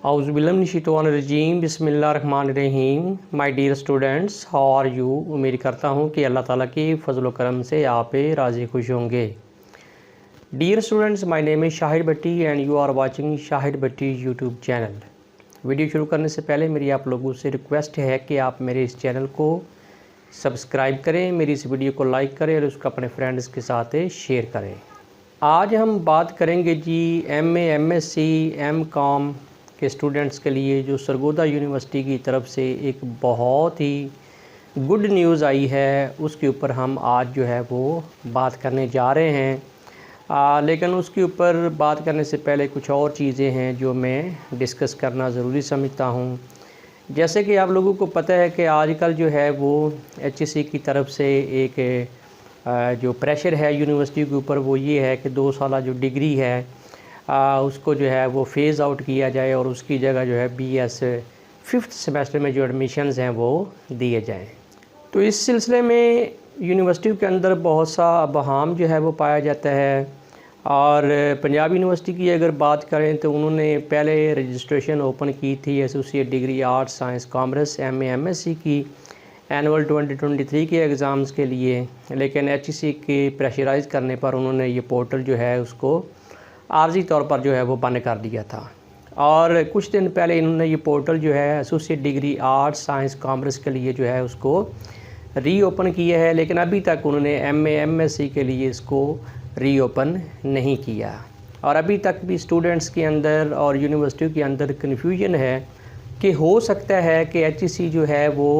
औज़ुबिल्लाहिमिनश्शैतानिर्रजीम बिस्मिल्लाहिर्रहमानिर्रहीम। My dear students, how are you. उम्मीद करता हूँ कि अल्लाह ताला की फ़ज़ल व करम से आप राज़ी खुश होंगे। Dear students, my name is Shahid Bhatti and you are watching Shahid Bhatti YouTube channel. Video शुरू करने से पहले मेरी आप लोगों से रिक्वेस्ट है कि आप मेरे इस चैनल को सब्सक्राइब करें, मेरी इस वीडियो को लाइक करें और उसको अपने फ्रेंड्स के साथ शेयर करें। आज हम बात करेंगे जी MA MSc M.Com के स्टूडेंट्स के लिए जो सरगोदा यूनिवर्सिटी की तरफ से एक बहुत ही गुड न्यूज़ आई है, उसके ऊपर हम आज जो है वो बात करने जा रहे हैं। लेकिन उसके ऊपर बात करने से पहले कुछ और चीज़ें हैं जो मैं डिस्कस करना ज़रूरी समझता हूँ। जैसे कि आप लोगों को पता है कि आजकल जो है वो HEC की तरफ से एक जो प्रेशर है यूनिवर्सिटी के ऊपर वो ये है कि 2 साल जो डिग्री है उसको जो है वो फ़ेज़ आउट किया जाए और उसकी जगह जो है BS 5th सेमेस्टर में जो एडमिशन्स हैं वो दिए जाएं। तो इस सिलसिले में यूनिवर्सिटी के अंदर बहुत सा अबहाम जो है वो पाया जाता है। और पंजाब यूनिवर्सिटी की अगर बात करें तो उन्होंने पहले रजिस्ट्रेशन ओपन की थी associate degree arts science commerce MA MSc की एनुअल 2023 के एग्ज़ाम्स के लिए, लेकिन HEC के प्रेशराइज़ करने पर उन्होंने ये पोर्टल जो है उसको आर्जी तौर पर जो है वो बंद कर दिया था। और कुछ दिन पहले इन्होंने ये पोर्टल जो है associate degree arts science commerce के लिए जो है उसको रीओपन किया है, लेकिन अभी तक उन्होंने MA MSc के लिए इसको रीओपन नहीं किया। और अभी तक भी स्टूडेंट्स के अंदर और यूनिवर्सिटी के अंदर कन्फ्यूजन है कि हो सकता है कि HEC जो है वो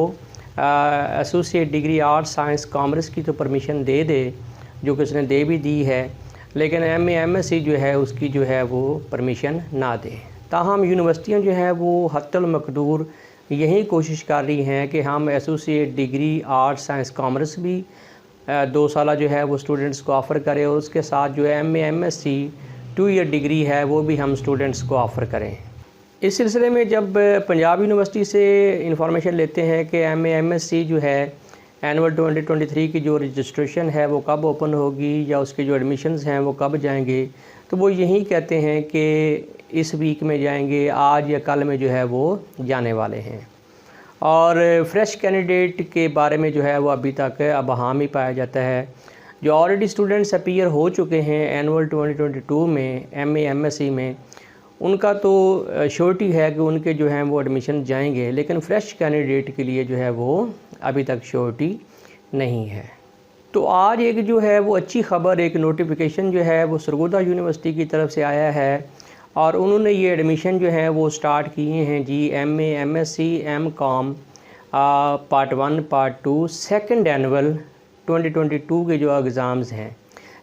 associate degree arts science commerce की तो परमिशन दे दे, जो कि उसने दे भी दी है, लेकिन MA MSc जो है उसकी जो है वो परमिशन ना दे। ताहम यूनिवर्सिटियाँ जो हैं वो हत्तल मकदूर यही कोशिश कर रही हैं कि हम associate degree arts science commerce भी 2 साल जो है वो स्टूडेंट्स को ऑफ़र करें और उसके साथ जो MA MSc 2 ईयर डिग्री है वो भी हम स्टूडेंट्स को ऑफ़र करें। इस सिलसिले में जब पंजाब यूनिवर्सिटी से इंफॉर्मेशन लेते हैं कि MA MSc जो है एनुअल 2023 की जो रजिस्ट्रेशन है वो कब ओपन होगी या उसके जो एडमिशन्स हैं वो कब जाएंगे, तो वो यही कहते हैं कि इस वीक में जाएंगे, आज या कल में जो है वो जाने वाले हैं। और फ्रेश कैंडिडेट के बारे में जो है वो अभी तक अबहाम ही पाया जाता है। जो ऑलरेडी स्टूडेंट्स अपीयर हो चुके हैं एनुअल 2022 में MA MSc में, उनका तो श्योरिटी है कि उनके जो हैं वो एडमिशन जाएंगे, लेकिन फ़्रेश कैंडिडेट के लिए जो है वो अभी तक श्योरिटी नहीं है। तो आज एक जो है वो अच्छी ख़बर, एक नोटिफिकेशन जो है वो सरगोदा यूनिवर्सिटी की तरफ से आया है और उन्होंने ये एडमिशन जो है वो स्टार्ट किए हैं जी MA MSc M.Com part 1 part 2 second annual 2022 के जो एग्ज़ाम्स हैं।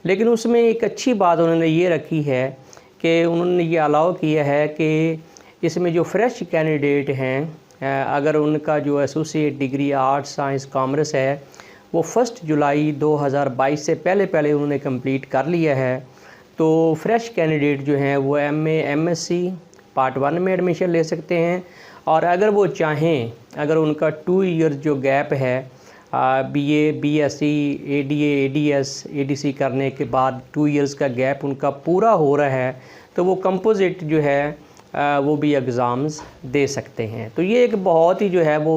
लेकिन उसमें एक अच्छी बात उन्होंने ये रखी है कि उन्होंने ये अलाउ किया है कि इसमें जो फ्रेश कैंडिडेट हैं अगर उनका जो associate degree arts science commerce है वो 1 जुलाई 2022 से पहले उन्होंने कंप्लीट कर लिया है, तो फ्रेश कैंडिडेट जो हैं वो MA MSc पार्ट 1 में एडमिशन ले सकते हैं। और अगर वो चाहें, अगर उनका 2 ईयर जो गैप है BA BSc ADA ADS ADC करने के बाद 2 इयर्स का गैप उनका पूरा हो रहा है, तो वो कंपोजिट जो है वो भी एग्ज़ाम्स दे सकते हैं। तो ये एक बहुत ही जो है वो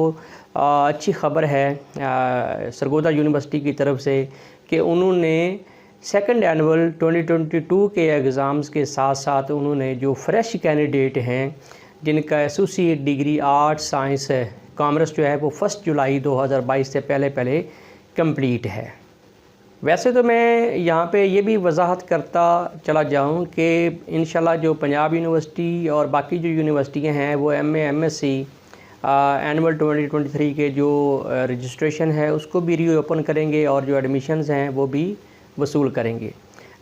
अच्छी ख़बर है सरगोदा यूनिवर्सिटी की तरफ से कि उन्होंने सेकंड एनुअल 2022 के एग्ज़ाम्स के साथ साथ उन्होंने जो फ्रेश कैंडिडेट हैं जिनका associate degree arts science commerce जो है वो 1 जुलाई 2022 से पहले कंप्लीट है। वैसे तो मैं यहाँ पे ये भी वजाहत करता चला जाऊँ कि इंशाल्लाह जो पंजाब यूनिवर्सिटी और बाकी जो यूनिवर्सिटियाँ हैं वो MA MSc एनुअल 2023 के जो रजिस्ट्रेशन है उसको भी रीओपन करेंगे और जो एडमिशन्स हैं वो भी वसूल करेंगे।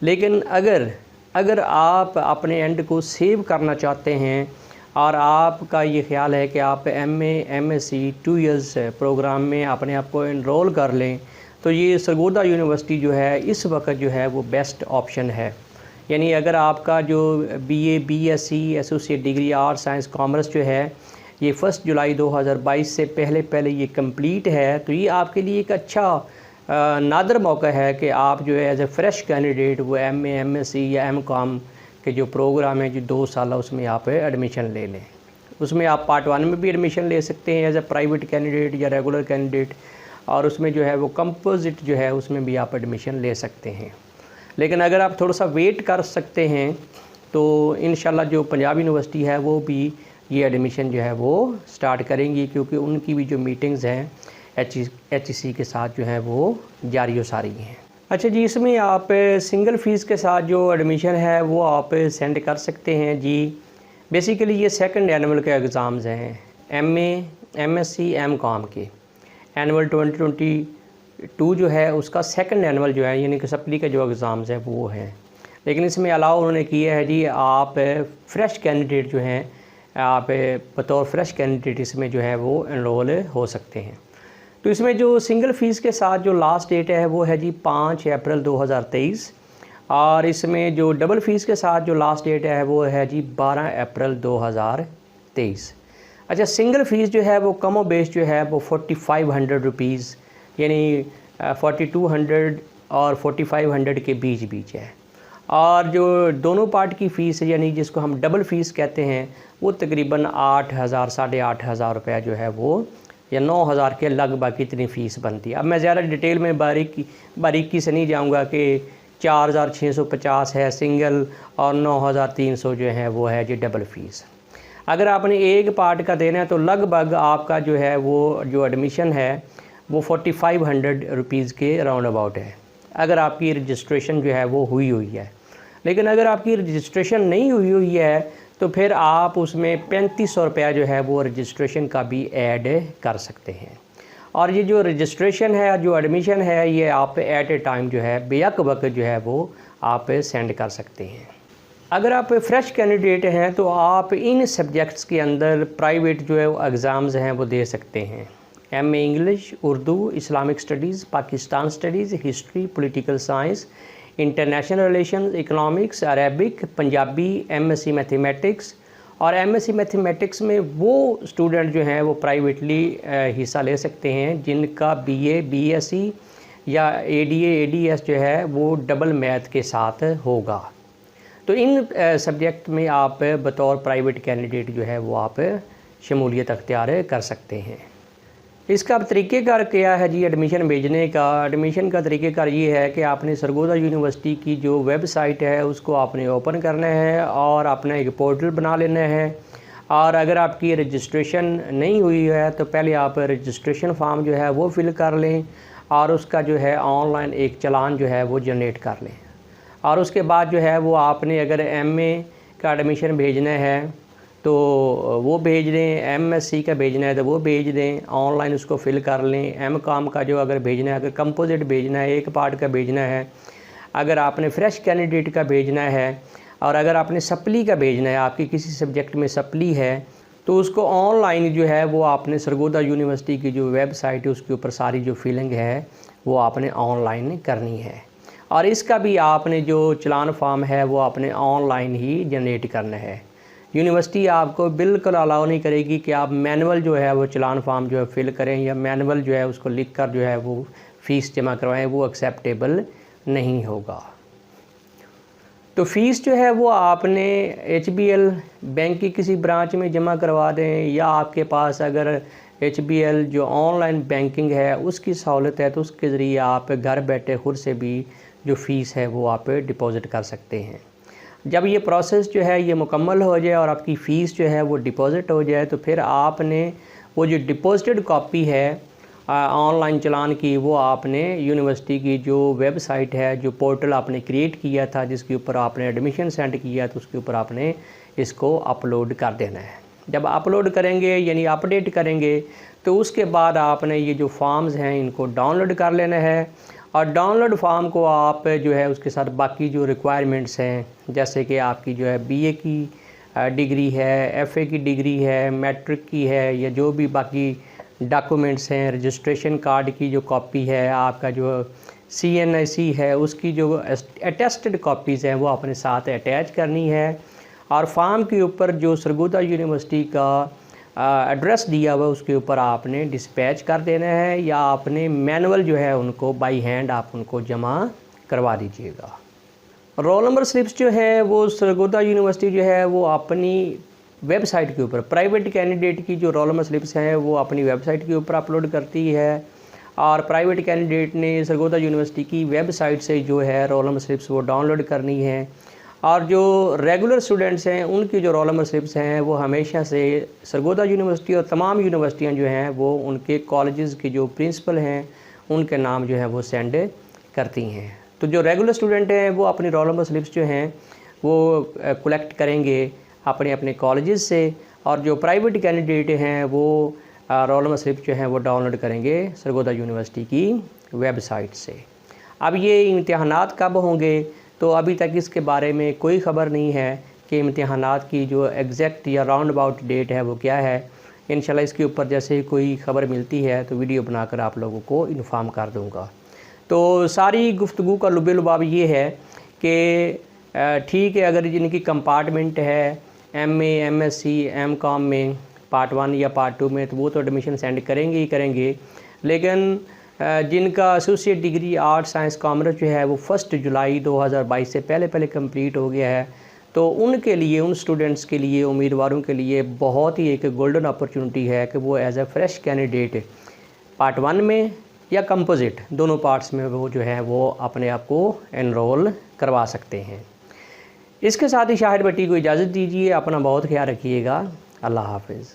लेकिन अगर आप अपने एंड को सेव करना चाहते हैं और आपका ये ख्याल है कि आप MA MSc 2 इयर्स प्रोग्राम में अपने आप को इनरोल कर लें, तो ये सरगोदा यूनिवर्सिटी जो है इस वक्त जो है वो बेस्ट ऑप्शन है। यानी अगर आपका जो BA BSc associate degree arts science commerce जो है ये 1 जुलाई 2022 से पहले ये कंप्लीट है, तो ये आपके लिए एक अच्छा नादर मौका है कि आप जो है एज ए फ्रेश कैंडिडेट वो MA MSc या M.Com के जो प्रोग्राम है जो 2 साल उसमें आप एडमिशन ले लें। उसमें आप पार्ट 1 में भी एडमिशन ले सकते हैं एज ए प्राइवेट कैंडिडेट या रेगुलर कैंडिडेट, और उसमें जो है वो कंपोजिट जो है उसमें भी आप एडमिशन ले सकते हैं। लेकिन अगर आप थोड़ा सा वेट कर सकते हैं तो इंशाल्लाह जो पंजाब यूनिवर्सिटी है वो भी ये एडमिशन जो है वो स्टार्ट करेंगी, क्योंकि उनकी भी जो मीटिंग्स हैं HEC के साथ जो है वो जारी व सारी हैं। अच्छा जी, इसमें आप सिंगल फ़ीस के साथ जो एडमिशन है वो आप सेंड कर सकते हैं जी। बेसिकली ये सेकंड एनुअल के एग्ज़ाम्स हैं, MA MSc MCOM के। एनुअल 2022 जो है उसका सेकंड एनुअल जो है यानी कि सप्ली के जो एग्ज़ाम्स हैं वो हैं। लेकिन इसमें अलाउ उन्होंने किया है जी, आप फ्रेश कैंडिडेट जो हैं आप बतौर फ्रेश कैंडिडेट इसमें जो है वो एनरोल हो सकते हैं। तो इसमें जो सिंगल फ़ीस के साथ जो लास्ट डेट है वो है जी 5 अप्रैल 2023, और इसमें जो डबल फ़ीस के साथ जो लास्ट डेट है वो है जी 12 अप्रैल 2023। अच्छा, सिंगल फ़ीस जो है वो कमो बेस जो है वो 4500 रुपीज़ यानी 4200 और 4500 के बीच है। और जो दोनों पार्ट की फ़ीस यानी जिसको हम डबल फ़ीस कहते हैं वो तकरीबन 8000 8,500 रुपये जो है वो या 9000 के लगभग कितनी फ़ीस बनती है। अब मैं ज़्यादा डिटेल में बारीकी से नहीं जाऊंगा कि 4650 है सिंगल और 9300 जो है वो है जी डबल फ़ीस। अगर आपने एक पार्ट का देना है तो लगभग आपका जो है वो जो एडमिशन है वो 4500 रुपीज़ के राउंड अबाउट है, अगर आपकी रजिस्ट्रेशन जो है वो हुई है। लेकिन अगर आपकी रजिस्ट्रेशन नहीं हुई है तो फिर आप उसमें 3500 रुपया जो है वो रजिस्ट्रेशन का भी ऐड कर सकते हैं। और ये जो रजिस्ट्रेशन है जो एडमिशन है ये आप एट ए टाइम जो है बेयक वक्त जो है वो आप सेंड कर सकते हैं। अगर आप फ्रेश कैंडिडेट हैं तो आप इन सब्जेक्ट्स के अंदर प्राइवेट जो है वो एग्ज़ाम्स हैं वो दे सकते हैं। MA English, Urdu, Islamic studies, Pakistan studies, history, political science, international relations, economics, Arabic, Punjabi, MSc mathematics. और MSc मैथमेटिक्स में वो स्टूडेंट जो हैं वो प्राइवेटली हिस्सा ले सकते हैं जिनका BA BSc या ADA ADS जो है वो डबल मैथ के साथ होगा। तो इन सब्जेक्ट में आप बतौर प्राइवेट कैंडिडेट जो है वो आप शमूलियत अख्तियार कर सकते हैं। इसका तरीक़ेकार क्या है जी एडमिशन भेजने का? एडमिशन का तरीक़ेकार ये है कि आपने सरगोदा यूनिवर्सिटी की जो वेबसाइट है उसको आपने ओपन करना है और अपना एक पोर्टल बना लेना है। और अगर आपकी रजिस्ट्रेशन नहीं हुई है तो पहले आप रजिस्ट्रेशन फॉर्म जो है वो फिल कर लें और उसका जो है ऑनलाइन एक चालान जो है वो जनरेट कर लें। और उसके बाद जो है वो आपने अगर MA का एडमिशन भेजना है तो वो भेज दें, MSc का भेजना है तो वो भेज दें, ऑनलाइन उसको फिल कर लें। MCOM का जो अगर भेजना है, अगर कंपोजिट भेजना है, एक पार्ट का भेजना है, अगर आपने फ्रेश कैंडिडेट का भेजना है और अगर आपने सप्ली का भेजना है, आपकी किसी सब्जेक्ट में सप्ली है तो उसको ऑनलाइन जो है वो आपने सरगोदा यूनिवर्सिटी की जो वेबसाइट है उसके ऊपर सारी जो फिलिंग है वो आपने ऑनलाइन करनी है। और इसका भी आपने जो चलान फॉर्म है वो आपने ऑनलाइन ही जनरेट करना है। यूनिवर्सिटी आपको बिल्कुल अलाउ नहीं करेगी कि आप मैनुअल जो है वो चलान फॉर्म जो है फिल करें या मैनुअल जो है उसको लिख कर जो है वो फ़ीस जमा करवाएं, वो एक्सेप्टेबल नहीं होगा। तो फ़ीस जो है वो आपने HBL बैंक की किसी ब्रांच में जमा करवा दें या आपके पास अगर HBL जो ऑनलाइन बैंकिंग है उसकी सहूलत है तो उसके ज़रिए आप घर बैठे खुद से भी जो फ़ीस है वो आप डिपॉज़िट कर सकते हैं। जब ये प्रोसेस जो है ये मुकम्मल हो जाए और आपकी फ़ीस जो है वो डिपॉज़िट हो जाए तो फिर आपने वो जो डिपॉजिटेड कॉपी है ऑनलाइन चलान की वो आपने यूनिवर्सिटी की जो वेबसाइट है, जो पोर्टल आपने क्रिएट किया था जिसके ऊपर आपने एडमिशन सेंड किया तो उसके ऊपर आपने इसको अपलोड कर देना है। जब अपलोड करेंगे यानी अपडेट करेंगे तो उसके बाद आपने ये जो फॉर्म्स हैं इनको डाउनलोड कर लेना है। और डाउनलोड फॉर्म को आप जो है उसके साथ बाकी जो रिक्वायरमेंट्स हैं जैसे कि आपकी जो है BA की डिग्री है, FA की डिग्री है, मैट्रिक की है या जो भी बाकी डॉक्यूमेंट्स हैं, रजिस्ट्रेशन कार्ड की जो कॉपी है, आपका जो CNIC है उसकी जो अटेस्टेड कॉपीज़ हैं वो अपने साथ अटैच करनी है। और फॉर्म के ऊपर जो सरगोदा यूनिवर्सिटी का एड्रेस दिया हुआ उसके ऊपर आपने डिस्पैच कर देना है या आपने मैनुअल जो है उनको बाय हैंड आप उनको जमा करवा दीजिएगा। रोल नंबर स्लिप्स जो है वो सरगोदा यूनिवर्सिटी जो है वो अपनी वेबसाइट के ऊपर, प्राइवेट कैंडिडेट की जो रोल नंबर स्लिप्स हैं वो अपनी वेबसाइट के ऊपर अपलोड करती है, और प्राइवेट कैंडिडेट ने सरगोदा यूनिवर्सिटी की वेबसाइट से जो है रोल नंबर स्लिप्स वो डाउनलोड करनी है। और जो रेगुलर स्टूडेंट्स हैं उनकी जो रोल नंबर स्लिप्स हैं वो हमेशा से सरगोदा यूनिवर्सिटी और तमाम यूनिवर्सिटियां जो हैं वो उनके कॉलेजेस के जो प्रिंसिपल हैं उनके नाम जो है वो सेंड करती हैं। तो जो रेगुलर स्टूडेंट हैं वो अपनी रोल नंबर स्लिप्स जो हैं वो कलेक्ट करेंगे अपने अपने कॉलेजेस से, और जो प्राइवेट कैंडिडेट हैं वो रोल नंबर स्लिप जो हैं वो डाउनलोड करेंगे सरगोदा यूनिवर्सिटी की वेबसाइट से। अब ये इम्तिहानात कब होंगे, तो अभी तक इसके बारे में कोई ख़बर नहीं है कि इम्तिहानात की जो एग्जैक्ट या राउंड अबाउट डेट है वो क्या है। इंशाल्लाह इसके ऊपर जैसे ही कोई ख़बर मिलती है तो वीडियो बनाकर आप लोगों को इन्फॉर्म कर दूँगा। तो सारी गुफ्तगू का लुबे लुबाब ये है कि ठीक है, अगर जिनकी कंपार्टमेंट है MA MSc MCOM में पार्ट 1 या पार्ट 2 में, तो वो तो एडमिशन सेंड करेंगे ही करेंगे, लेकिन जिनका associate degree art science commerce जो है वो 1 जुलाई 2022 से पहले कंप्लीट हो गया है, तो उनके लिए, उन स्टूडेंट्स के लिए, उम्मीदवारों के लिए बहुत ही एक गोल्डन अपॉर्चुनिटी है कि वो as a fresh candidate part 1 में या कंपोजिट दोनों पार्ट्स में वो जो है वो अपने आप को एनरोल करवा सकते हैं। इसके साथ ही शाहिद भट्टी को इजाज़त दीजिए। अपना बहुत ख्याल रखिएगा। अल्लाह हाफिज़।